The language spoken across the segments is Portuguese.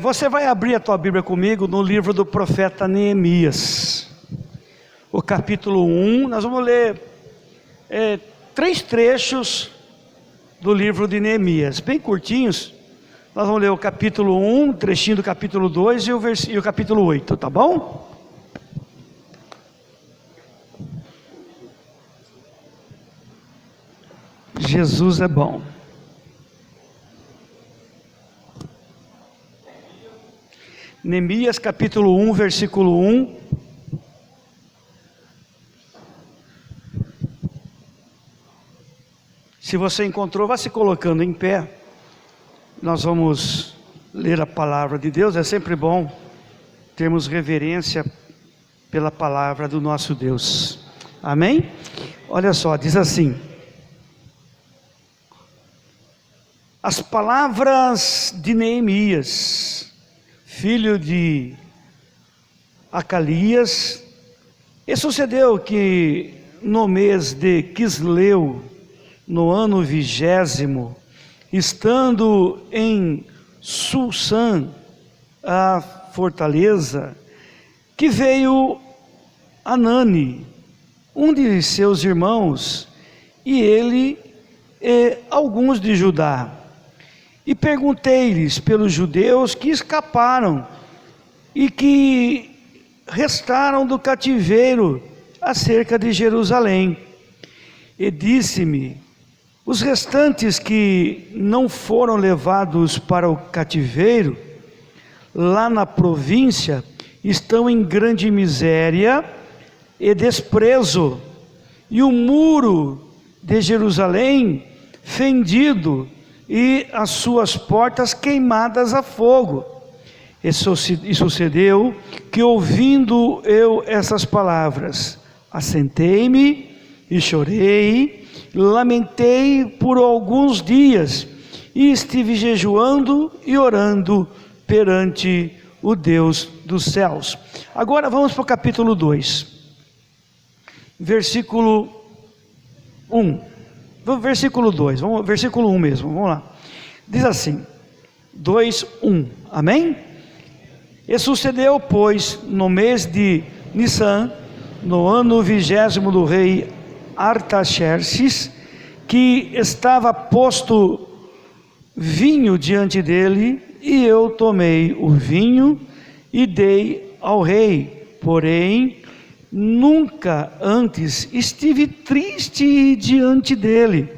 Você vai abrir a tua Bíblia comigo no livro do profeta Neemias, o capítulo 1. Nós vamos ler 3 trechos do livro de Neemias, bem curtinhos. Nós vamos ler o capítulo 1, um trechinho do capítulo 2 e o capítulo 8, tá bom? Jesus é bom. Neemias capítulo 1, versículo 1. Se você encontrou, vá se colocando em pé. Nós vamos ler a palavra de Deus. É sempre bom termos reverência pela palavra do nosso Deus. Amém? Olha só, diz assim: as palavras de Neemias, filho de Acalias. E sucedeu que no mês de Quisleu, no ano 20º, estando em Susã, a fortaleza, que veio Anani, um de seus irmãos, e ele e alguns de Judá. E perguntei-lhes pelos judeus que escaparam e que restaram do cativeiro acerca de Jerusalém. E disse-me: os restantes que não foram levados para o cativeiro, lá na província, estão em grande miséria e desprezo, e o muro de Jerusalém fendido, e as suas portas queimadas a fogo. E sucedeu que, ouvindo eu essas palavras, assentei-me e chorei, lamentei por alguns dias, e estive jejuando e orando perante o Deus dos céus. Agora vamos para o capítulo 2, versículo 1. Versículo 2, versículo 1 mesmo, vamos lá. Diz assim, 2:1, amém? E sucedeu, pois, no mês de Nissan, no ano 20º do rei Artaxerxes, que estava posto vinho diante dele, e eu tomei o vinho e dei ao rei. Porém, nunca antes estive triste diante dele.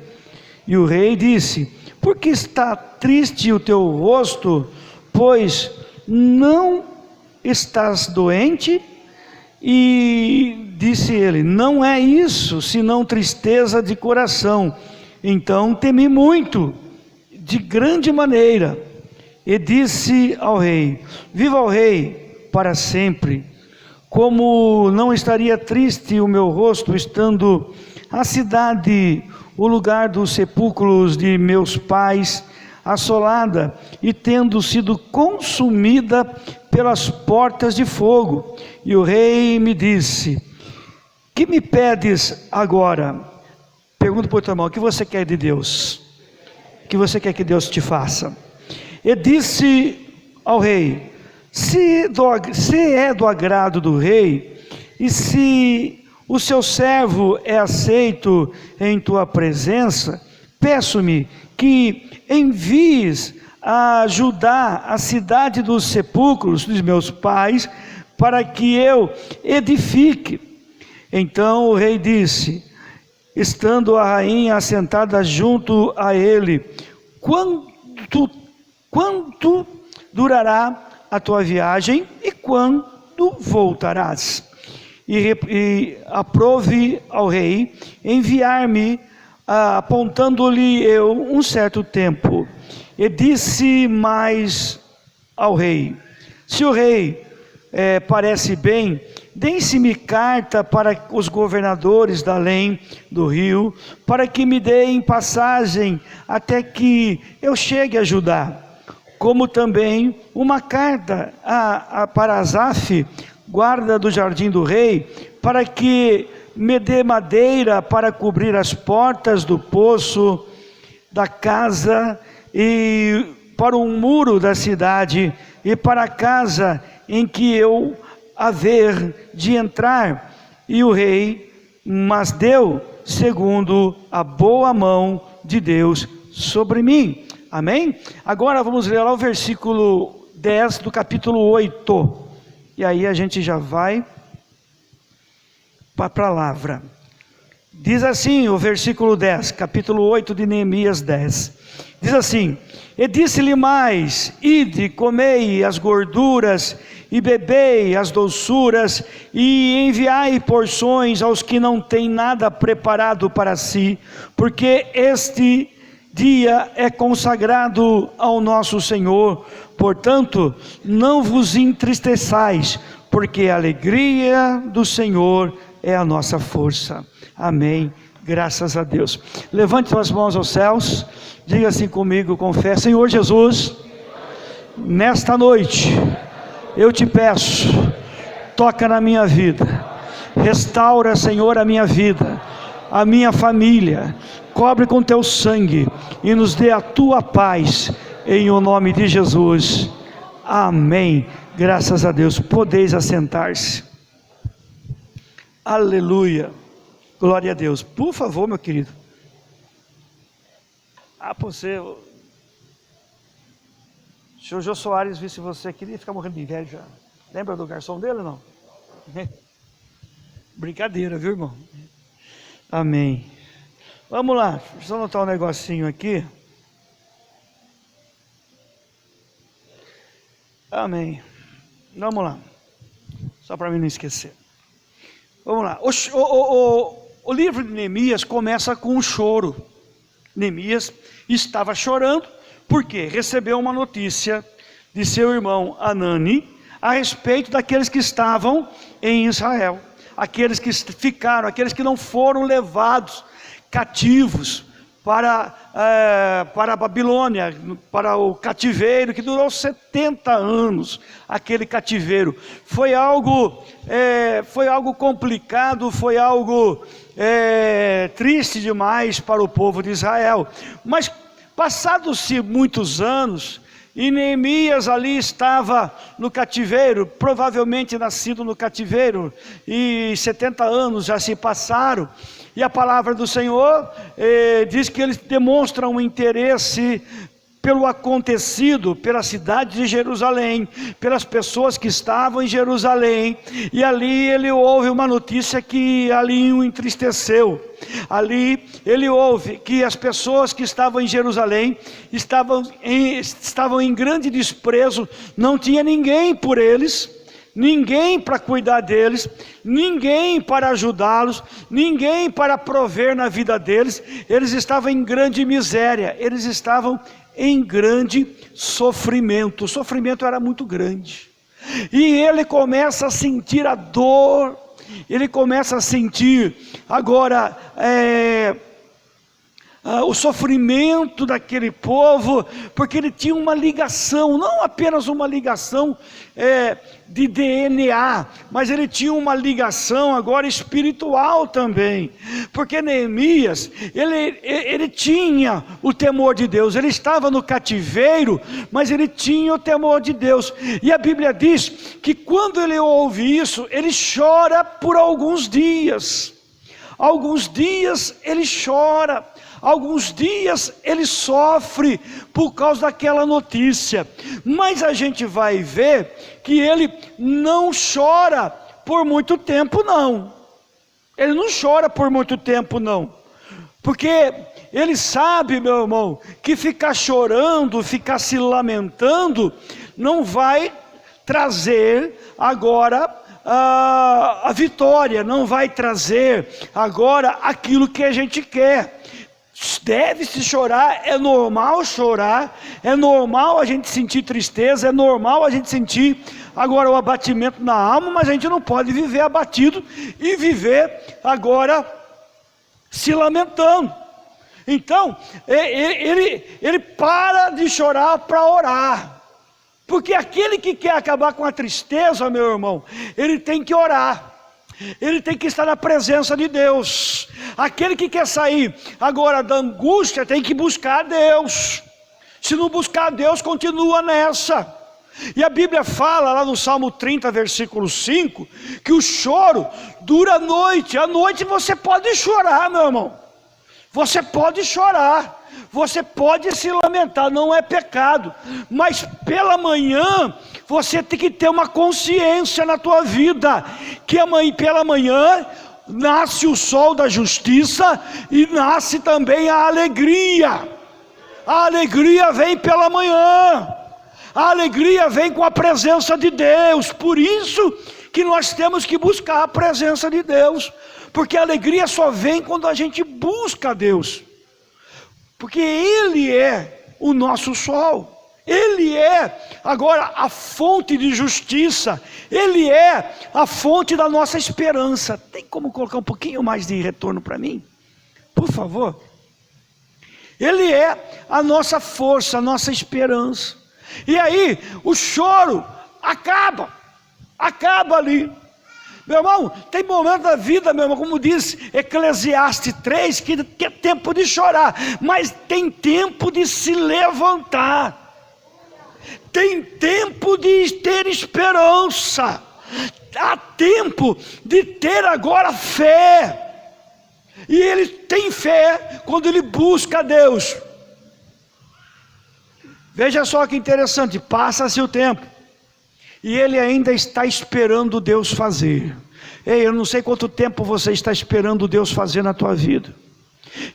E o rei disse: por que está triste o teu rosto? Pois não estás doente? E disse ele: não é isso, senão tristeza de coração. Então temi muito, de grande maneira. E disse ao rei: viva o rei para sempre. Como não estaria triste o meu rosto, estando a cidade, o lugar dos sepulcros de meus pais, assolada e tendo sido consumida pelas portas de fogo? E o rei me disse: que me pedes agora? Pergunta para o teu irmão: o que você quer de Deus? O que você quer que Deus te faça? E disse ao rei: se é do agrado do rei, e se o seu servo é aceito em tua presença, peço-me que envies a Judá a cidade dos sepulcros dos meus pais, para que eu edifique. Então o rei disse, estando a rainha assentada junto a ele: quanto durará a tua viagem, e quando voltarás? E aprove ao rei enviar-me, apontando-lhe eu um certo tempo. E disse mais ao rei: se o rei parece bem, deem-se-me carta para os governadores da além do rio, para que me deem passagem até que eu chegue a Judá. Como também uma carta para Asaf, guarda do jardim do rei, para que me dê madeira para cobrir as portas do poço da casa e para um muro da cidade, e para a casa em que eu haver de entrar. E o rei mas deu segundo a boa mão de Deus sobre mim. Amém? Agora vamos ler lá o versículo 10 do capítulo 8. E aí a gente já vai para a palavra. Diz assim o versículo 10, capítulo 8 de Neemias 10. Diz assim: e disse-lhe mais: ide, comei as gorduras, e bebei as doçuras, e enviai porções aos que não têm nada preparado para si, porque este dia é consagrado ao nosso Senhor. Portanto, não vos entristeçais, porque a alegria do Senhor é a nossa força. Amém. Graças a Deus. Levante suas mãos aos céus, diga assim comigo com fé: Senhor Jesus, nesta noite eu te peço, toca na minha vida, restaura, Senhor, a minha vida, a minha família, cobre com teu sangue e nos dê a tua paz, em o nome de Jesus. Amém. Graças a Deus. Podeis assentar-se. Aleluia. Glória a Deus. Por favor, meu querido. Você. O senhor Jô Soares, visse você aqui, ele fica morrendo de inveja. Lembra do garçom dele ou não? Brincadeira, viu, irmão? Amém. Vamos lá, deixa eu anotar um negocinho aqui. Amém. Vamos lá. Só para mim não esquecer. Vamos lá. O livro de Neemias começa com um choro. Neemias estava chorando porque recebeu uma notícia de seu irmão Hanani a respeito daqueles que estavam em Israel, aqueles que ficaram, aqueles que não foram levados cativos para a Babilônia, para o cativeiro que durou 70 anos. Aquele cativeiro foi algo complicado, foi algo triste demais para o povo de Israel. Mas passados-se muitos anos, e Neemias ali estava no cativeiro, provavelmente nascido no cativeiro, e 70 anos já se passaram, e a palavra do Senhor diz que eles demonstram um interesse pelo acontecido, pela cidade de Jerusalém, pelas pessoas que estavam em Jerusalém, e ali ele ouve uma notícia que ali o entristeceu. Ali ele ouve que as pessoas que estavam em Jerusalém estavam em grande desprezo, não tinha ninguém por eles, ninguém para cuidar deles, ninguém para ajudá-los, ninguém para prover na vida deles. Eles estavam em grande miséria, eles estavam em grande sofrimento. O sofrimento era muito grande, e ele começa a sentir a dor, ele começa a sentir agora o sofrimento daquele povo, porque ele tinha uma ligação, não apenas uma ligação de DNA, mas ele tinha uma ligação agora espiritual também, porque Neemias, ele tinha o temor de Deus, ele estava no cativeiro, mas ele tinha o temor de Deus, e a Bíblia diz que quando ele ouve isso, ele chora por alguns dias ele chora, alguns dias ele sofre por causa daquela notícia, mas a gente vai ver que ele não chora por muito tempo não, ele não chora por muito tempo não, porque ele sabe, meu irmão, que ficar chorando, ficar se lamentando, não vai trazer agora a vitória, não vai trazer agora aquilo que a gente quer. Deve-se chorar, é normal chorar, é normal a gente sentir tristeza, é normal a gente sentir agora o abatimento na alma, mas a gente não pode viver abatido e viver agora se lamentando. Então ele para de chorar para orar, porque aquele que quer acabar com a tristeza, meu irmão, ele tem que orar, ele tem que estar na presença de Deus. Aquele que quer sair agora da angústia tem que buscar a Deus. Se não buscar a Deus, continua nessa. E a Bíblia fala lá no Salmo 30, versículo 5, que o choro dura a noite. À noite você pode chorar, meu irmão. Você pode chorar. Você pode se lamentar, não é pecado. Mas pela manhã, você tem que ter uma consciência na tua vida, que pela manhã nasce o sol da justiça e nasce também a alegria. A alegria vem pela manhã. A alegria vem com a presença de Deus. Por isso que nós temos que buscar a presença de Deus. Porque a alegria só vem quando a gente busca a Deus. Porque Ele é o nosso sol. Ele é agora a fonte de justiça. Ele é a fonte da nossa esperança. Tem como colocar um pouquinho mais de retorno para mim? Por favor. Ele é a nossa força, a nossa esperança. E aí o choro acaba ali. Meu irmão, tem momento da vida, meu irmão, como diz Eclesiastes 3, que é tempo de chorar, mas tem tempo de se levantar. Tem tempo de ter esperança. Há tempo de ter agora fé. E ele tem fé quando ele busca a Deus. Veja só que interessante, passa-se o tempo e ele ainda está esperando Deus fazer. Ei, eu não sei quanto tempo você está esperando Deus fazer na tua vida.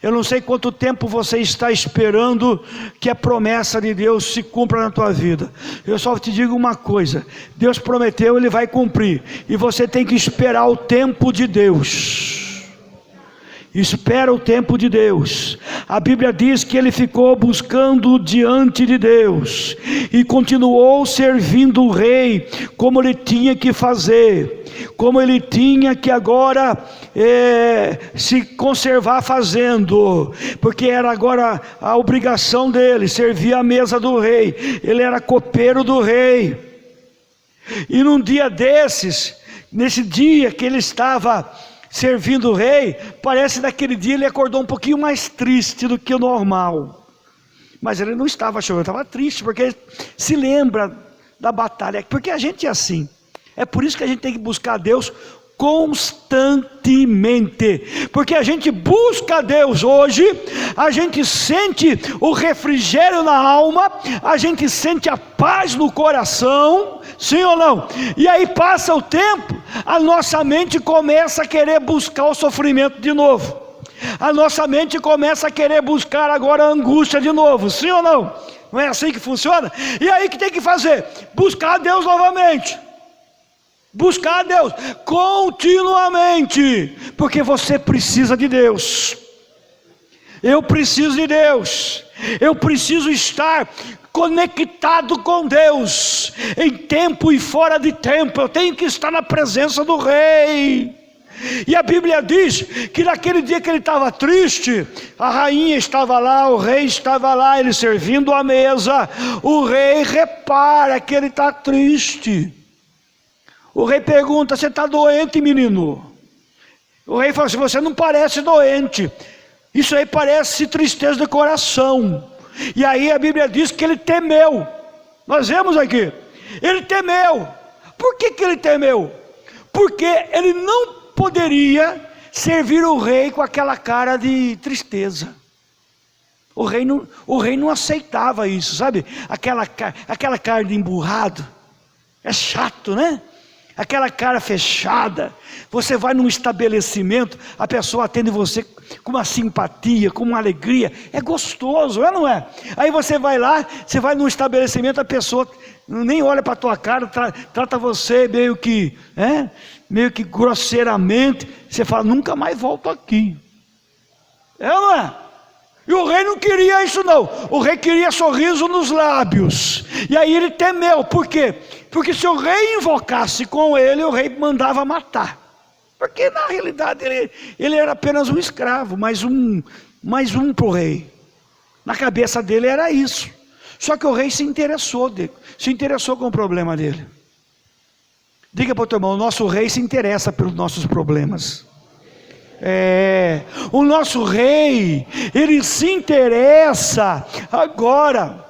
Eu não sei quanto tempo você está esperando que a promessa de Deus se cumpra na tua vida. Eu só te digo uma coisa: Deus prometeu, Ele vai cumprir. E você tem que esperar o tempo de Deus. Espera o tempo de Deus. A Bíblia diz que ele ficou buscando diante de Deus e continuou servindo o rei como ele tinha que fazer, como ele tinha que agora se conservar fazendo, porque era agora a obrigação dele, servir a mesa do rei. Ele era copeiro do rei. E num dia desses, nesse dia que ele estava servindo o rei, parece naquele dia ele acordou um pouquinho mais triste do que o normal. Mas ele não estava chorando, estava triste, porque ele se lembra da batalha. Porque a gente é assim. É por isso que a gente tem que buscar a Deus constantemente. Porque a gente busca a Deus hoje, a gente sente o refrigério na alma, a gente sente a paz no coração, sim ou não? E aí passa o tempo, a nossa mente começa a querer buscar o sofrimento de novo. A nossa mente começa a querer buscar agora a angústia de novo, sim ou não? Não é assim que funciona? E aí o que tem que fazer? Buscar a Deus novamente. Buscar a Deus continuamente, porque você precisa de Deus. Eu preciso de Deus. Eu preciso estar conectado com Deus, em tempo e fora de tempo. Eu tenho que estar na presença do Rei. E a Bíblia diz que naquele dia que ele estava triste, a rainha estava lá, o rei estava lá, ele servindo a mesa. O rei repara que ele está triste. O rei pergunta: você está doente, menino? O rei fala assim: você não parece doente, isso aí parece tristeza de coração. E aí a Bíblia diz que ele temeu. Nós vemos aqui, ele temeu. Por que ele temeu? Porque ele não poderia servir o rei com aquela cara de tristeza. O rei não aceitava isso, sabe? Aquela cara de emburrado. É chato, né? Aquela cara fechada. Você vai num estabelecimento, a pessoa atende você com uma simpatia, com uma alegria. É gostoso, é ou não é? Aí você vai lá, você vai num estabelecimento, a pessoa nem olha para a tua cara, trata você meio que grosseiramente. Você fala: nunca mais volto aqui. É ou não é? E o rei não queria isso não. O rei queria sorriso nos lábios. E aí ele temeu. Por quê? Porque se o rei invocasse com ele, o rei mandava matar. Porque na realidade ele era apenas um escravo, mais um para o rei. Na cabeça dele era isso. Só que o rei se interessou com o problema dele. Diga para o teu irmão: o nosso rei se interessa pelos nossos problemas. O nosso rei, ele se interessa agora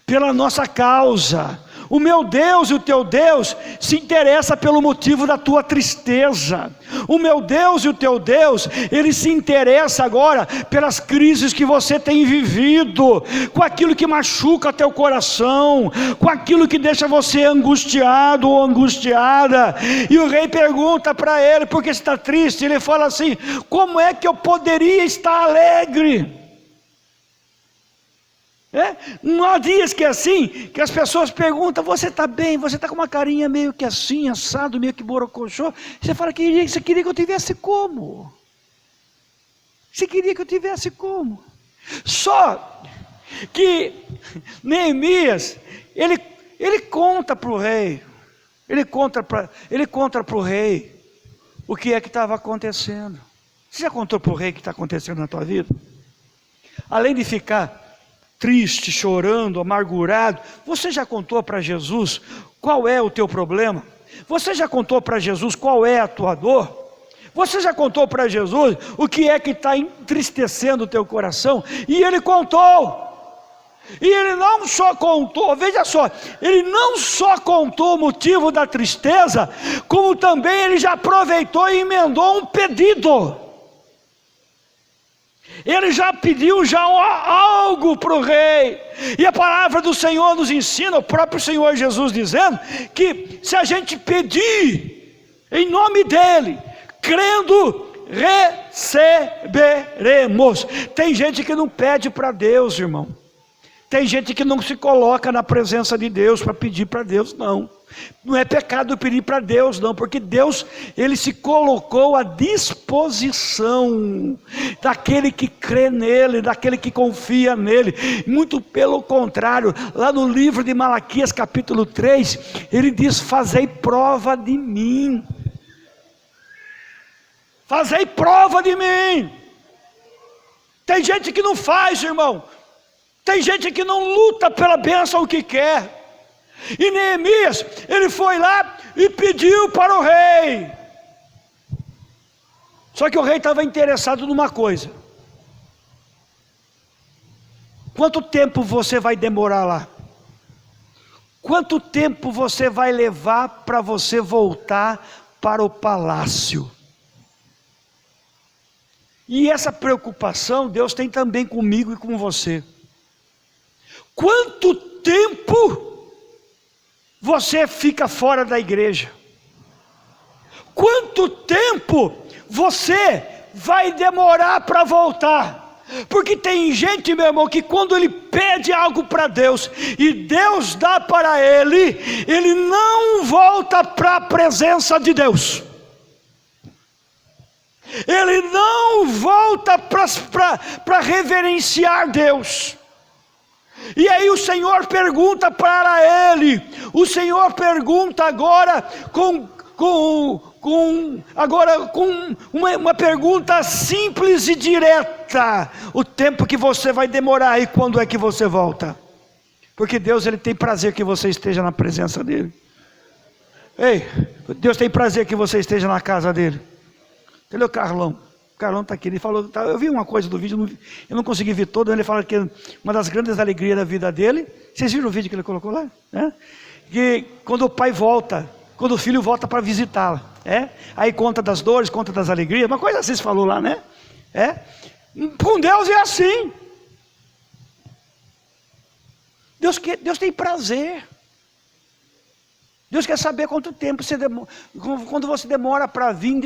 pela nossa causa. O meu Deus e o teu Deus se interessa pelo motivo da tua tristeza. O meu Deus e o teu Deus, Ele se interessa agora pelas crises que você tem vivido, com aquilo que machuca teu coração, com aquilo que deixa você angustiado ou angustiada. E o rei pergunta para ele: por que você está triste? Ele fala assim: como é que eu poderia estar alegre? Não há dias que é assim, que as pessoas perguntam: você está bem? Você está com uma carinha meio que assim, assado, meio que borocochô. Você fala que você queria que eu tivesse como? Você queria que eu tivesse como? Só que Neemias, ele conta para o rei, ele conta para o rei o que é que estava acontecendo. Você já contou para o rei o que está acontecendo na tua vida? Além de ficar triste, chorando, amargurado, você já contou para Jesus qual é o teu problema? Você já contou para Jesus qual é a tua dor? Você já contou para Jesus o que é que está entristecendo o teu coração? E ele contou. E ele não só contou, veja só, ele não só contou o motivo da tristeza, como também ele já aproveitou e emendou um pedido. Ele já pediu algo para o rei. E a palavra do Senhor nos ensina, o próprio Senhor Jesus dizendo, que se a gente pedir em nome dEle, crendo, receberemos. Tem gente que não pede para Deus, irmão. Tem gente que não se coloca na presença de Deus para pedir para Deus, não. Não é pecado pedir para Deus, não, porque Deus, Ele se colocou à disposição daquele que crê nele, daquele que confia nele. Muito pelo contrário, lá no livro de Malaquias capítulo 3, ele diz: fazei prova de mim. Fazei prova de mim. Tem gente que não faz, irmão. Tem gente que não luta pela bênção que quer. E Neemias, ele foi lá e pediu para o rei. Só que o rei estava interessado numa coisa: quanto tempo você vai demorar lá? Quanto tempo você vai levar para você voltar para o palácio? E essa preocupação Deus tem também comigo e com você. Quanto tempo você fica fora da igreja? Quanto tempo você vai demorar para voltar? Porque tem gente, meu irmão, que quando ele pede algo para Deus e Deus dá para ele não volta para a presença de Deus. Ele não volta para reverenciar Deus. E aí o Senhor pergunta para ele, o Senhor pergunta agora com uma pergunta simples e direta: o tempo que você vai demorar e quando é que você volta? Porque Deus, Ele tem prazer que você esteja na presença dEle. Ei, Deus tem prazer que você esteja na casa dEle. Cadê o Carlão? O Carlão está aqui, ele falou, eu vi uma coisa do vídeo, eu não consegui ver todo, ele fala que uma das grandes alegrias da vida dele, vocês viram o vídeo que ele colocou lá? Que quando o pai volta, quando o filho volta para visitá-la, aí conta das dores, conta das alegrias, uma coisa assim se falou lá, né? Com Deus é assim. Deus tem prazer. Deus quer saber quanto tempo você demora, quando você demora para vir,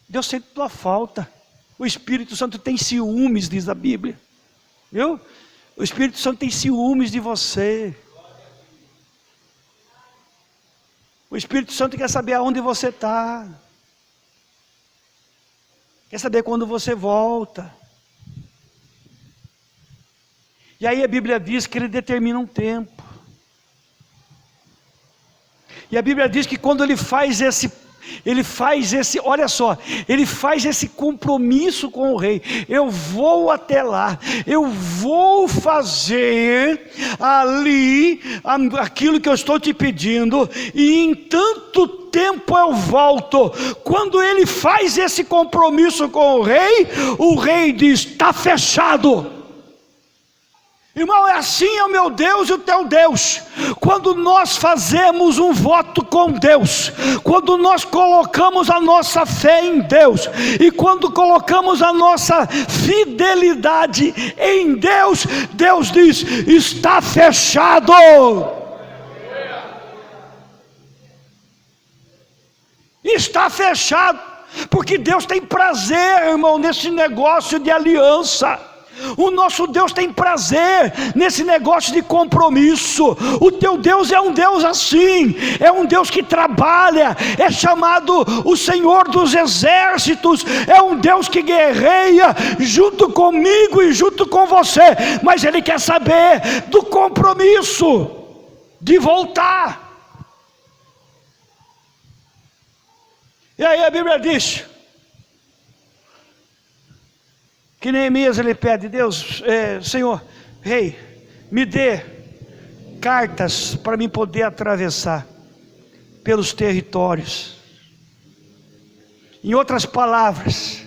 Deus sente tua falta. O Espírito Santo tem ciúmes, diz a Bíblia. Viu? O Espírito Santo tem ciúmes de você. O Espírito Santo quer saber aonde você está. Quer saber quando você volta. E aí a Bíblia diz que Ele determina um tempo. E a Bíblia diz que quando Ele faz esse, olha só, Ele faz esse compromisso com o rei: eu vou até lá, eu vou fazer ali aquilo que eu estou te pedindo, e em tanto tempo eu volto. Quando Ele faz esse compromisso com o rei diz: está fechado. Irmão, é assim é o meu Deus e o teu Deus. Quando nós fazemos um voto com Deus, quando nós colocamos a nossa fé em Deus, e quando colocamos a nossa fidelidade em Deus, Deus diz: está fechado. Está fechado, porque Deus tem prazer, irmão, nesse negócio de aliança. O nosso Deus tem prazer nesse negócio de compromisso. O teu Deus é um Deus assim, é um Deus que trabalha, é chamado o Senhor dos Exércitos, é um Deus que guerreia junto comigo e junto com você, mas Ele quer saber do compromisso, de voltar. E aí a Bíblia diz que Neemias ele pede: Deus, Senhor, rei, me dê cartas para mim poder atravessar pelos territórios. Em outras palavras,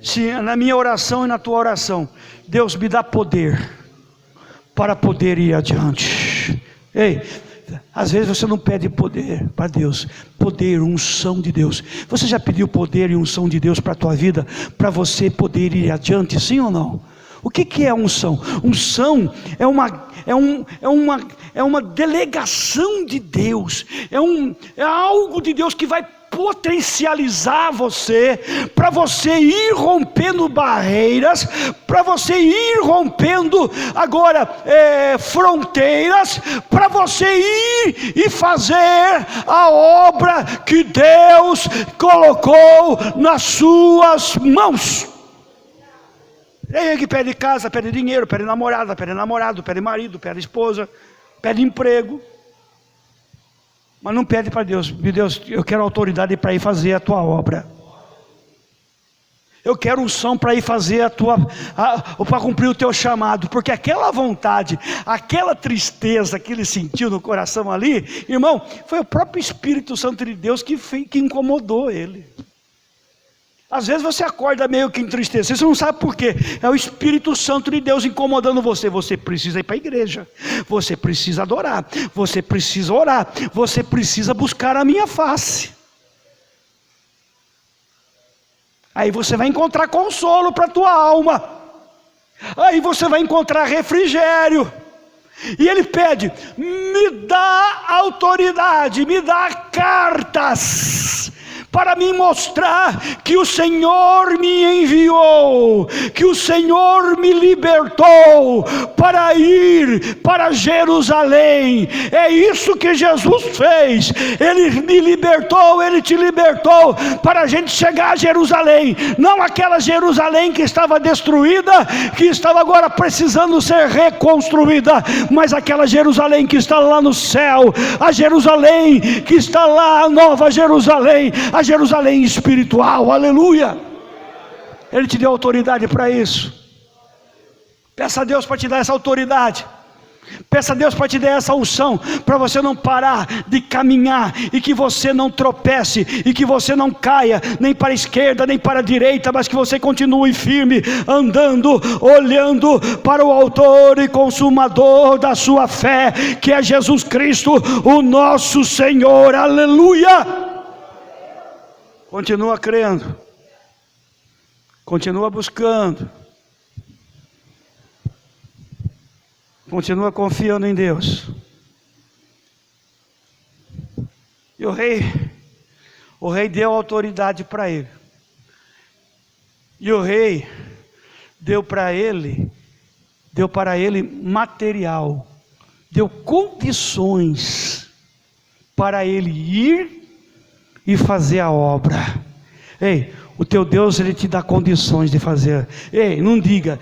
se na minha oração e na tua oração, Deus me dá poder para poder ir adiante. Ei, às vezes você não pede poder para Deus, poder, unção de Deus. Você já pediu poder e unção de Deus para a tua vida, para você poder ir adiante, sim ou não? O que é unção? Unção é uma delegação de Deus, é algo de Deus que vai potencializar você, para você ir rompendo barreiras, para você ir rompendo agora fronteiras, para você ir e fazer a obra que Deus colocou nas suas mãos. Ele que pede casa, pede dinheiro, pede namorada, pede namorado, pede marido, pede esposa, pede emprego, mas não pede para Deus: Deus, eu quero autoridade para ir fazer a tua obra. Eu quero unção para ir fazer para cumprir o teu chamado, porque aquela vontade, aquela tristeza que ele sentiu no coração ali, irmão, foi o próprio Espírito Santo de Deus que incomodou ele. Às vezes você acorda meio que entristecido, você não sabe por quê. É o Espírito Santo de Deus incomodando você. Você precisa ir para a igreja, você precisa adorar, você precisa orar, você precisa buscar a minha face. Aí você vai encontrar consolo para a tua alma, aí você vai encontrar refrigério. E ele pede: me dá autoridade, me dá cartas, para me mostrar que o Senhor me enviou, que o Senhor me libertou para ir para Jerusalém. É isso que Jesus fez. Ele me libertou, Ele te libertou para a gente chegar a Jerusalém, não aquela Jerusalém que estava destruída, que estava agora precisando ser reconstruída, mas aquela Jerusalém que está lá no céu, a Jerusalém que está lá, a nova Jerusalém, a Jerusalém espiritual, aleluia. Ele te deu autoridade para isso. Peça a Deus para te dar essa autoridade. Peça a Deus para te dar essa unção, para você não parar de caminhar, e que você não tropece, e que você não caia nem para a esquerda nem para a direita, mas que você continue firme, andando, olhando para o autor e consumador da sua fé, que é Jesus Cristo, o nosso Senhor, aleluia. Continua crendo, continua buscando, continua confiando em Deus. E o rei deu autoridade para ele, e o rei deu para ele material, deu condições para ele ir e fazer a obra. Ei, o teu Deus, Ele te dá condições de fazer. Ei, não diga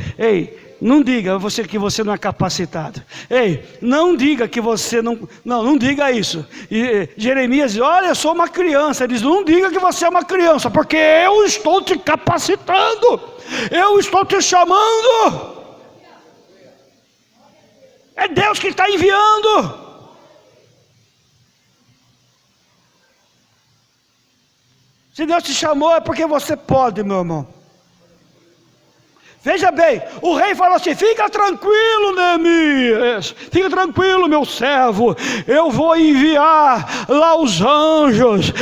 que você não é capacitado. Ei, não diga que você não diga isso. E Jeremias diz: olha, eu sou uma criança. Ele diz: não diga que você é uma criança, porque eu estou te capacitando, eu estou te chamando. É Deus que está enviando. Se Deus te chamou é porque você pode, meu irmão. Veja bem, o rei falou assim: fica tranquilo, Neemias, fica tranquilo, meu servo, eu vou enviar lá os anjos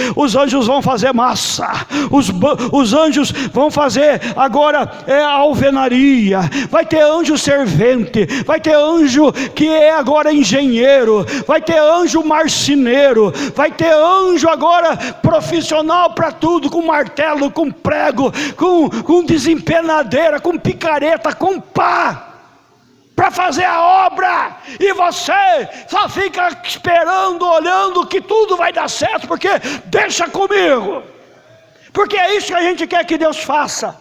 vão fazer massa, os anjos vão fazer agora a alvenaria, vai ter anjo servente, vai ter anjo que é agora engenheiro, vai ter anjo marceneiro, vai ter anjo agora profissional para tudo, com martelo, com prego, com desempenadeira, com picareta, com pá, para fazer a obra, e você só fica esperando, olhando que tudo vai dar certo, porque deixa comigo, porque é isso que a gente quer que Deus faça.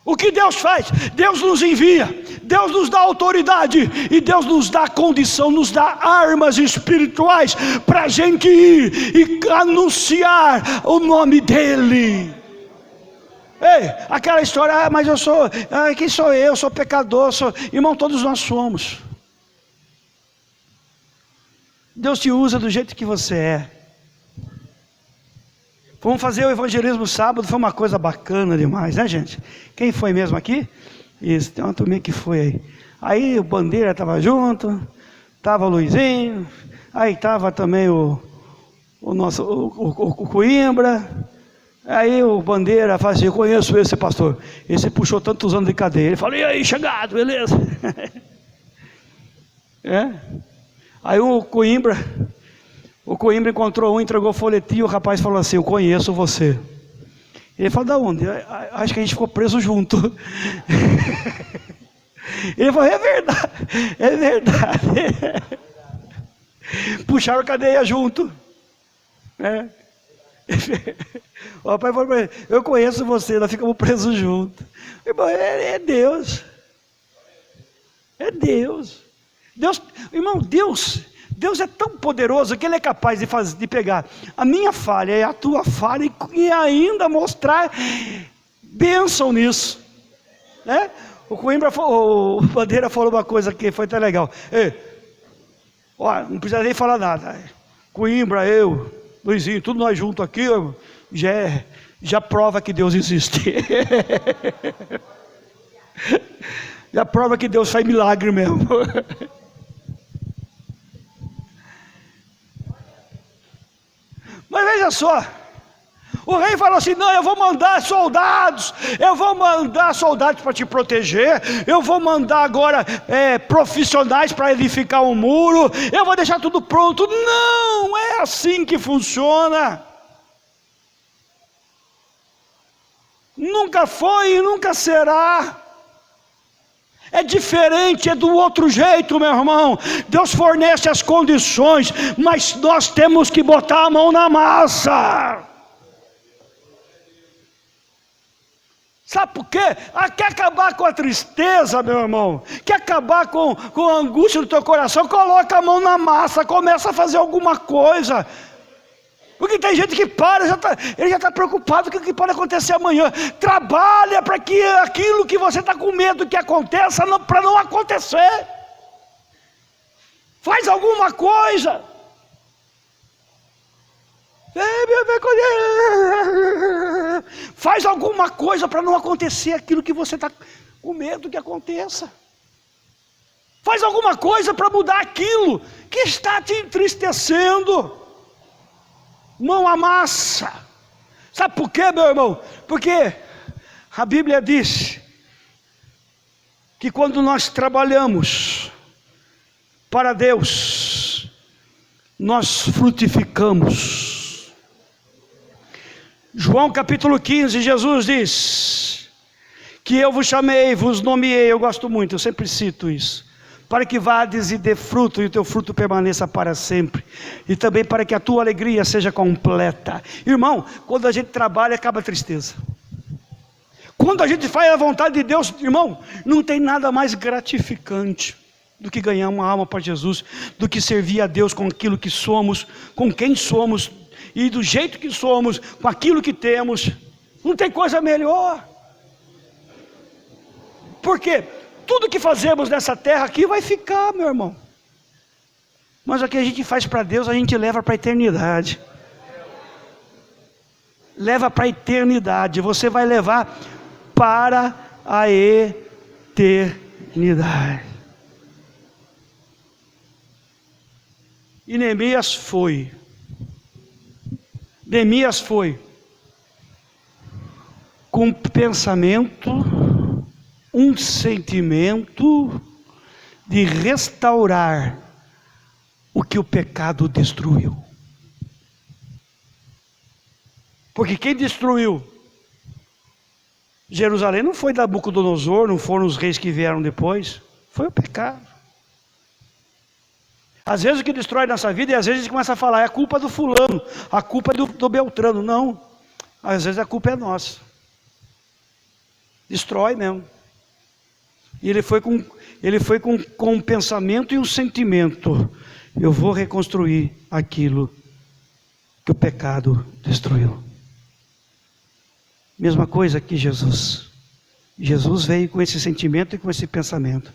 O que Deus faz? Deus nos envia, Deus nos dá autoridade, e Deus nos dá condição, nos dá armas espirituais, para a gente ir e anunciar o nome dEle. Ei, aquela história, mas eu sou, quem sou eu? Sou pecador, irmão, todos nós somos. Deus te usa do jeito que você é. Vamos fazer o evangelismo sábado, foi uma coisa bacana demais, né, gente? Quem foi mesmo aqui? Isso, tem uma turminha que foi aí. Aí o Bandeira estava junto, estava o Luizinho, aí estava também o Coimbra. Aí o Bandeira fala assim: eu conheço esse pastor, esse puxou tantos anos de cadeia. Ele falou: e aí, chegado, beleza? Aí o Coimbra encontrou entregou o folhetinho, o rapaz falou assim: eu conheço você. Ele falou: da onde? Acho que a gente ficou preso junto. Ele falou: é verdade. Puxaram a cadeia junto. O rapaz falou para ele: eu conheço você, nós ficamos presos juntos. Irmão, é Deus. É Deus. Irmão, Deus é tão poderoso que Ele é capaz de pegar a minha falha e a tua falha e ainda mostrar bênção nisso, né? O Bandeira falou uma coisa que foi até legal. Não precisa nem falar nada. Coimbra, eu, Luizinho, tudo nós juntos aqui, já prova que Deus existe. Já prova que Deus faz milagre mesmo. Mas veja só, o rei falou assim: não, eu vou mandar soldados para te proteger, eu vou mandar agora profissionais para edificar um muro, eu vou deixar tudo pronto. Não é assim que funciona. Nunca foi e nunca será. É diferente, é do outro jeito, meu irmão. Deus fornece as condições, mas nós temos que botar a mão na massa. Sabe por quê? Quer acabar com a tristeza, meu irmão? Quer acabar com a angústia do teu coração? Coloca a mão na massa, começa a fazer alguma coisa. Porque tem gente que ele já está preocupado com o que pode acontecer amanhã. Trabalha para que aquilo que você está com medo que aconteça, para não acontecer. Faz alguma coisa. Faz alguma coisa para não acontecer aquilo que você está com medo que aconteça. Faz alguma coisa para mudar aquilo que está te entristecendo. Mão à massa. Sabe por quê, meu irmão? Porque a Bíblia diz que quando nós trabalhamos para Deus, nós frutificamos. João capítulo 15, Jesus diz que eu vos chamei, vos nomeei. Eu gosto muito, eu sempre cito isso: para que vades e dê fruto, e o teu fruto permaneça para sempre, e também para que a tua alegria seja completa. Irmão, quando a gente trabalha, acaba a tristeza. Quando a gente faz a vontade de Deus, irmão, não tem nada mais gratificante do que ganhar uma alma para Jesus, do que servir a Deus com aquilo que somos, com quem somos, e do jeito que somos, com aquilo que temos. Não tem coisa melhor. Por quê? Tudo que fazemos nessa terra aqui vai ficar, meu irmão. Mas o que a gente faz para Deus, a gente leva para a eternidade. Leva para a eternidade. Você vai levar para a eternidade. E Neemias foi com um pensamento, um sentimento de restaurar o que o pecado destruiu. Porque quem destruiu Jerusalém não foi Nabucodonosor, não foram os reis que vieram depois, foi o pecado. Às vezes o que destrói nossa vida, e às vezes a gente começa a falar, é a culpa do fulano, a culpa é do Beltrano. Não, às vezes a culpa é nossa. Destrói mesmo. E ele foi com um pensamento e um sentimento: eu vou reconstruir aquilo que o pecado destruiu. Mesma coisa que Jesus. Jesus veio com esse sentimento e com esse pensamento: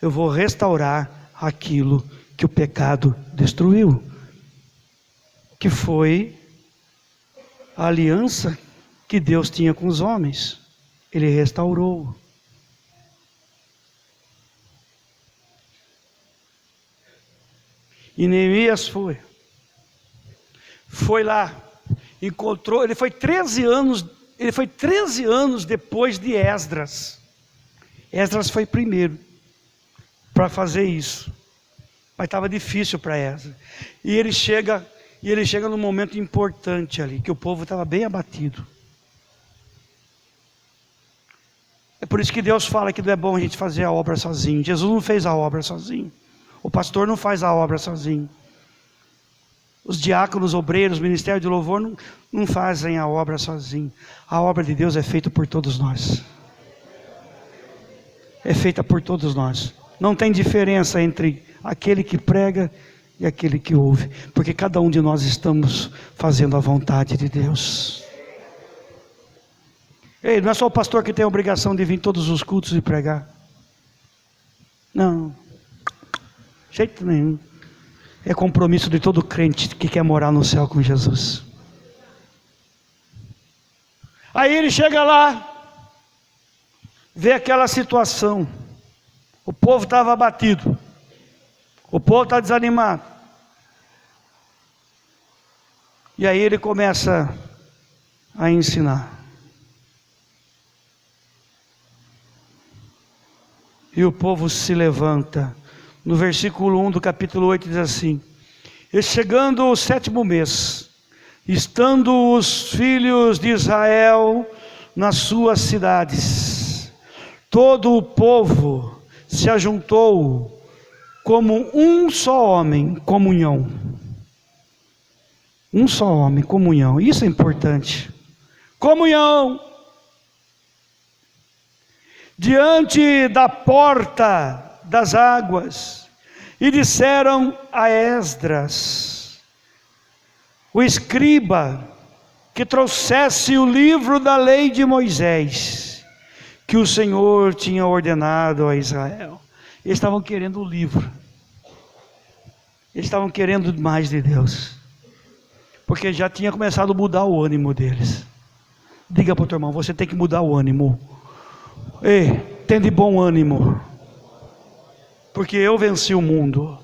eu vou restaurar aquilo que o pecado destruiu, que foi a aliança que Deus tinha com os homens. Ele restaurou. E Neemias foi lá, encontrou, ele foi 13 anos depois de Esdras. Esdras foi primeiro para fazer isso, mas estava difícil para Esdras. E ele chega num momento importante ali, que o povo estava bem abatido. É por isso que Deus fala que não é bom a gente fazer a obra sozinho. Jesus não fez a obra sozinho. O pastor não faz a obra sozinho. Os diáconos, obreiros, ministério de louvor não fazem a obra sozinho. A obra de Deus é feita por todos nós. É feita por todos nós. Não tem diferença entre aquele que prega e aquele que ouve, porque cada um de nós estamos fazendo a vontade de Deus. Ei, não é só o pastor que tem a obrigação de vir todos os cultos e pregar. Não, jeito nenhum. É compromisso de todo crente que quer morar no céu com Jesus. Aí ele chega lá, vê aquela situação. O povo estava abatido. O povo está desanimado. E aí ele começa a ensinar. E o povo se levanta. No versículo 1 do capítulo 8 diz assim: e chegando o 7º mês, estando os filhos de Israel nas suas cidades, todo o povo se ajuntou como um só homem, comunhão. Um só homem, comunhão. Isso é importante. Comunhão. Diante da porta das águas, e disseram a Esdras, o escriba, que trouxesse o livro da lei de Moisés, que o Senhor tinha ordenado a Israel. Eles estavam querendo o livro. Eles estavam querendo mais de Deus, porque já tinha começado a mudar o ânimo deles. Diga para o teu irmão: você tem que mudar o ânimo. Ei, tem de bom ânimo, porque eu venci o mundo.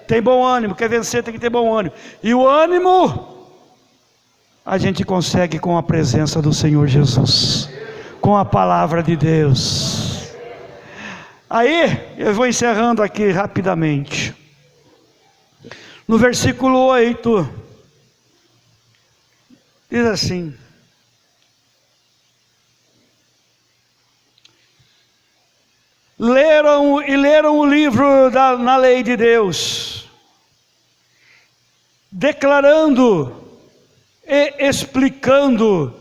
Tem bom ânimo, quer vencer tem que ter bom ânimo. E o ânimo a gente consegue com a presença do Senhor Jesus, com a palavra de Deus. Aí eu vou encerrando aqui rapidamente. No versículo 8 diz assim: leram o livro na lei de Deus, declarando e explicando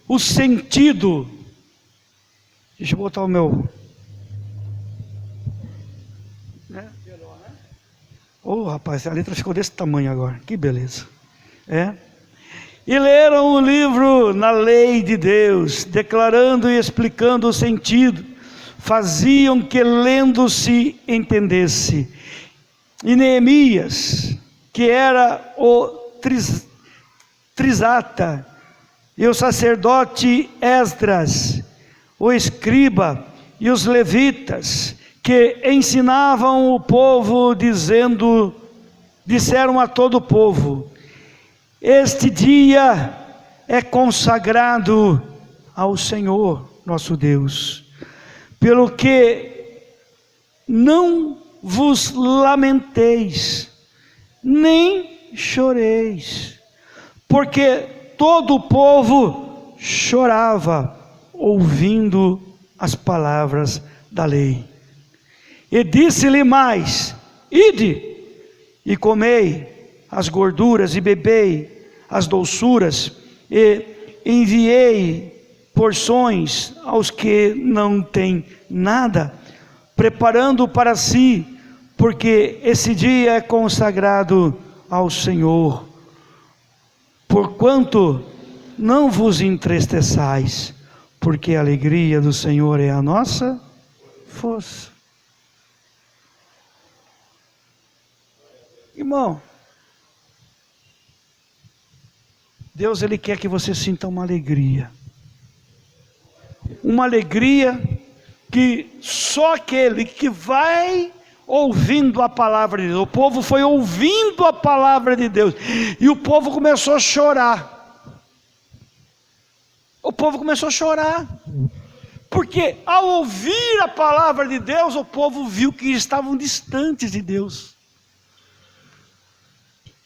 o sentido. Deixa eu botar o meu. Oh, rapaz, a letra ficou desse tamanho agora, que beleza. E leram o livro na lei de Deus, declarando e explicando o sentido. Faziam que lendo se entendesse. E Neemias, que era o trisata, e o sacerdote Esdras, o escriba e os levitas, que ensinavam o povo, disseram a todo o povo: este dia é consagrado ao Senhor nosso Deus, pelo que não vos lamenteis, nem choreis, porque todo o povo chorava, ouvindo as palavras da lei. E disse-lhe mais: ide e comei as gorduras e bebei as doçuras, e enviei porções aos que não têm nada, preparando para si, porque esse dia é consagrado ao Senhor. Porquanto não vos entristeçais, porque a alegria do Senhor é a nossa força. Irmão, Deus, Ele quer que você sinta uma alegria que só aquele que vai ouvindo a palavra de Deus. O povo foi ouvindo a palavra de Deus, e o povo começou a chorar. O povo começou a chorar, porque ao ouvir a palavra de Deus, o povo viu que estavam distantes de Deus,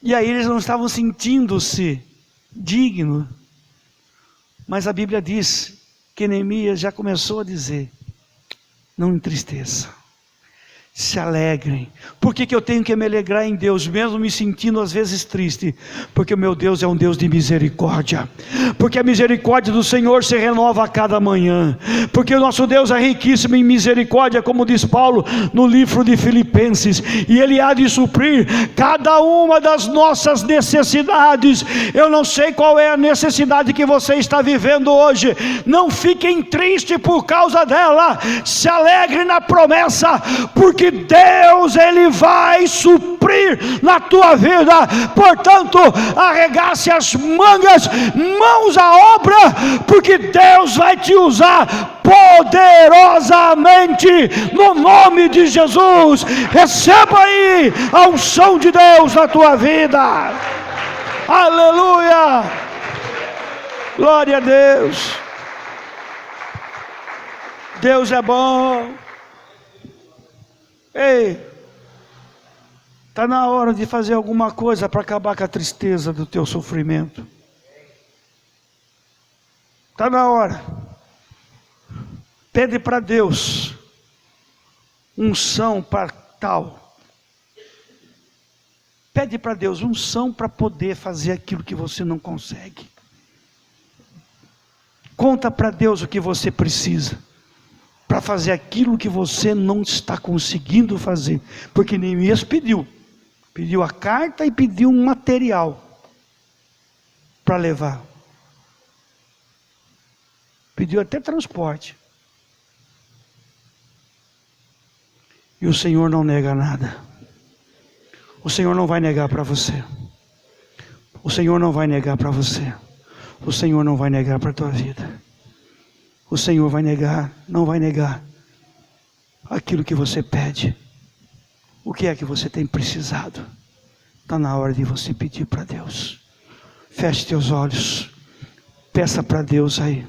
e aí eles não estavam sentindo-se dignos. Mas a Bíblia diz que Neemias já começou a dizer: não entristeça, se alegrem. Por que eu tenho que me alegrar em Deus, mesmo me sentindo às vezes triste? Porque o meu Deus é um Deus de misericórdia, porque a misericórdia do Senhor se renova a cada manhã, porque o nosso Deus é riquíssimo em misericórdia, como diz Paulo no livro de Filipenses, e Ele há de suprir cada uma das nossas necessidades. Eu não sei qual é a necessidade que você está vivendo hoje, não fiquem tristes por causa dela, se alegre na promessa, porque Deus, Ele vai suprir na tua vida. Portanto, arregace as mangas, mãos à obra, porque Deus vai te usar poderosamente, no nome de Jesus. Receba aí a unção de Deus na tua vida. Aleluia, glória a Deus. Deus é bom. Ei, está na hora de fazer alguma coisa para acabar com a tristeza do teu sofrimento. Está na hora. Pede para Deus unção para tal. Pede para Deus unção para poder fazer aquilo que você não consegue. Conta para Deus o que você precisa para fazer aquilo que você não está conseguindo fazer. Porque Neemias pediu a carta e pediu um material para levar. Pediu até transporte. E o Senhor não nega nada. O Senhor não vai negar para você. O Senhor não vai negar para você. O Senhor não vai negar para a tua vida. O Senhor vai negar, não vai negar aquilo que você pede. O que é que você tem precisado? Está na hora de você pedir para Deus. Feche teus olhos. Peça para Deus aí.